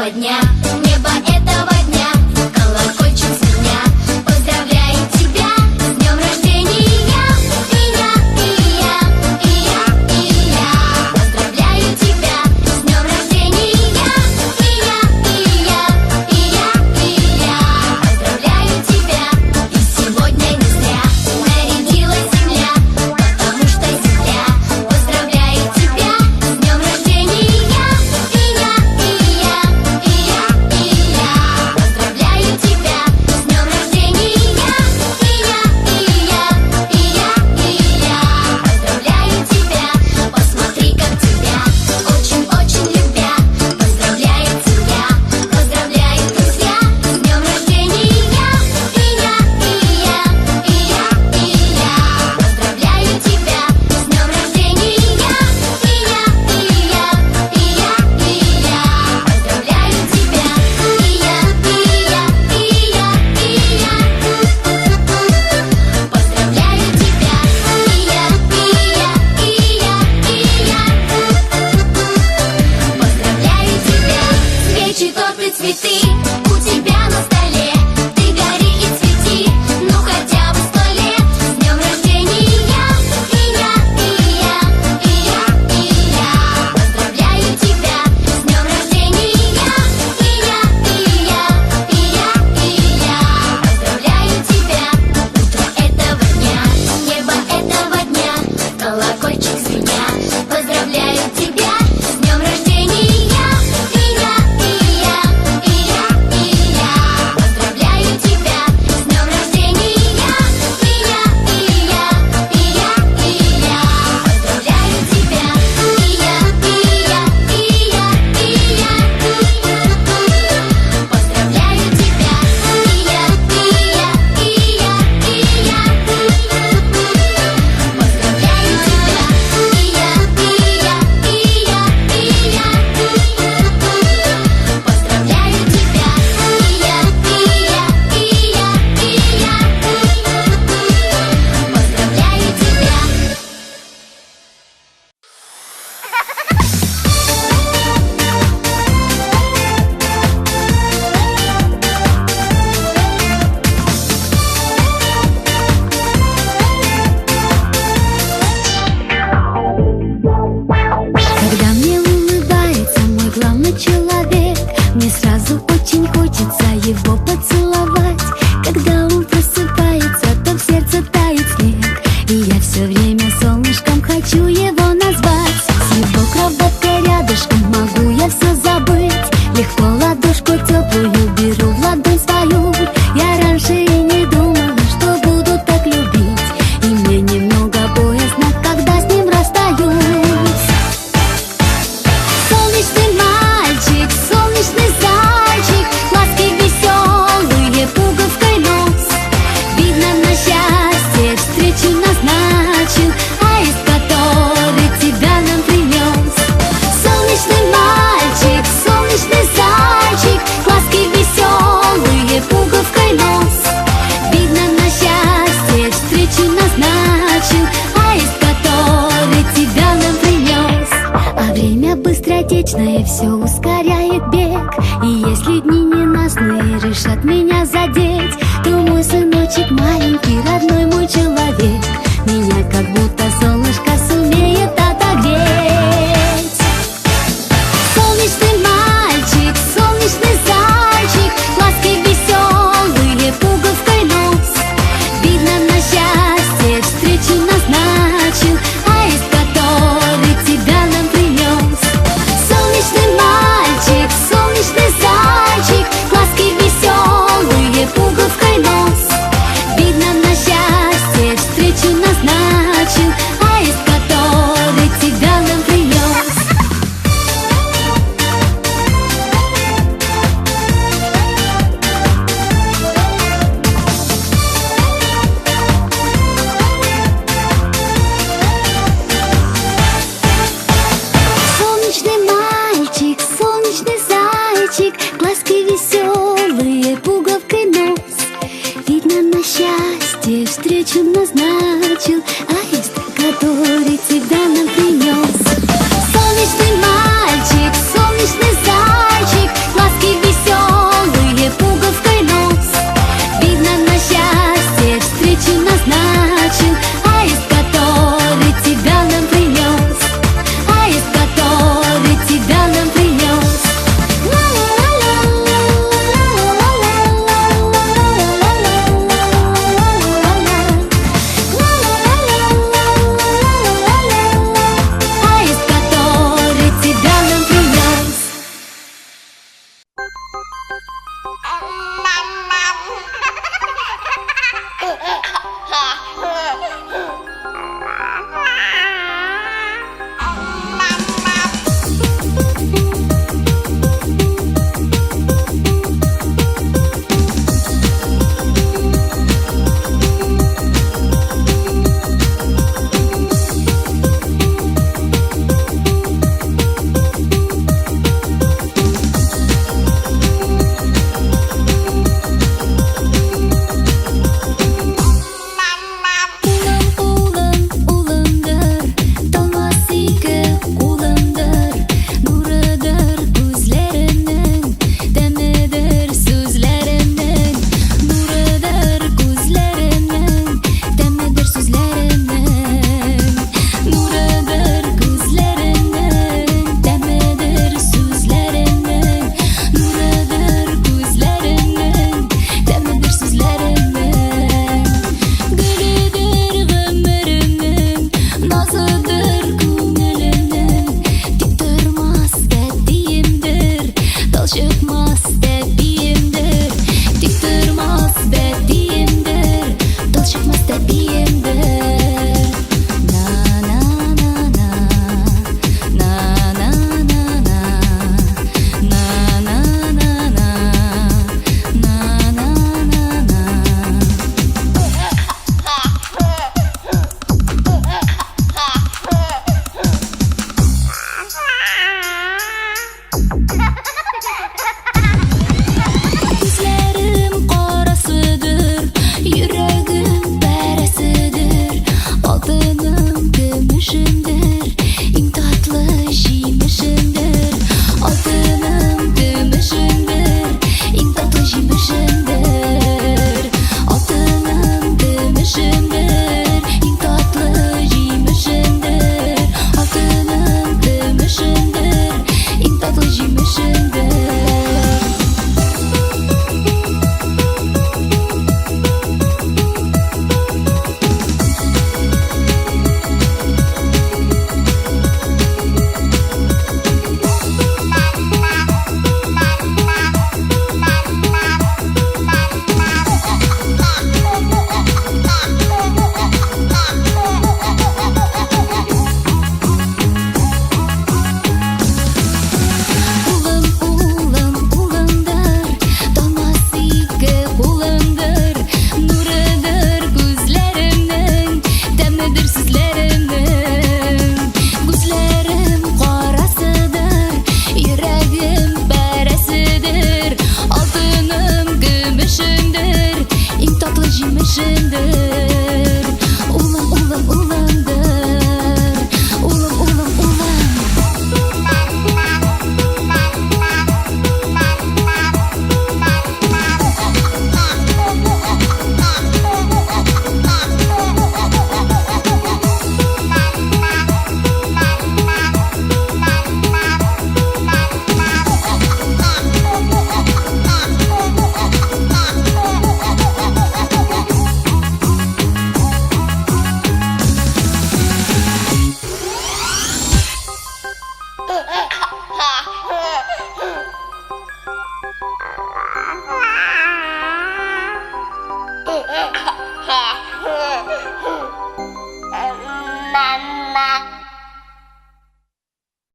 этого дня, небо этого дня, колокольчик звеня. Поздравляю тебя с днем рождения, и я, и я, и я, и я. Поздравляю тебя с днем рождения, и я, и я, и я, и я. Поздравляю тебя, и сегодня не зря нарядилась земля, потому что земля поздравляет тебя с днем рождения, и я, и я, и я, и я, и я. Поздравляю тебя с днем рождения, и я, и я, и я, и я, и я. Поздравляю тебя, посмотри, как тебя очень-очень любя. Поздравляет семья, поздравляют друзья с днем рождения, и я, и я, и я, и я, и я. Поздравляю тебя с днем рождения, и я, и я, и я, и я, и я. Поздравляю тебя, и я, и я, и я, и я. Поздравляю тебя, и я, и я, и я, и я. Поздравляю тебя, свечи, торты, цветы у тебя на столе. Ты гори и цвети, ну хотя бы 100 лет. С днем рождения, и я, и я, и я, и я, и я. Поздравляю тебя с днем рождения, и я, и я, и я, и я, и я. Поздравляю тебя, утро этого дня, небо этого дня, колокольчик звеня. Поздравляю тебя с днем рождения, и я, и я, и я, и я, и я. Поздравляю тебя с днем рождения, и я, и я, и я, и я, и я. Поздравляю тебя, и я, и я, и я, и я. Поздравляю тебя, и я, и я, и я, и я. Поздравляю тебя, и я, и я, и я, и я. Поздравляю тебя, и я, и я, и я, и я. Поздравляю тебя. Когда мне улыбается мой главный человек, мне сразу очень хочется его поцеловать. Когда он просыпается, то в сердце тает снег, и я все время солнышком хочу его назвать. С его кроваткой рядышком могу я все забыть. Легко ладошку теплую беру в ладонь свою. Я раньше и не думала, что буду так любить, и мне немного боязно, когда с ним расстаюсь. Солнечный мальчик, солнечный зайчик, глазки веселые, пуговкой нос. Видно, на счастье встречу назначил, аист, который тебя нам принес. Солнечный мальчик, солнечный зайчик, глазки веселые, пуговкой нос. Видно, на счастье встречу назначил, аист, который тебя нам принес. А время быстротечное все ускоряет бег, и если дни ненастные решат меня задеть, то мой сыночек маленький, родной мой человек,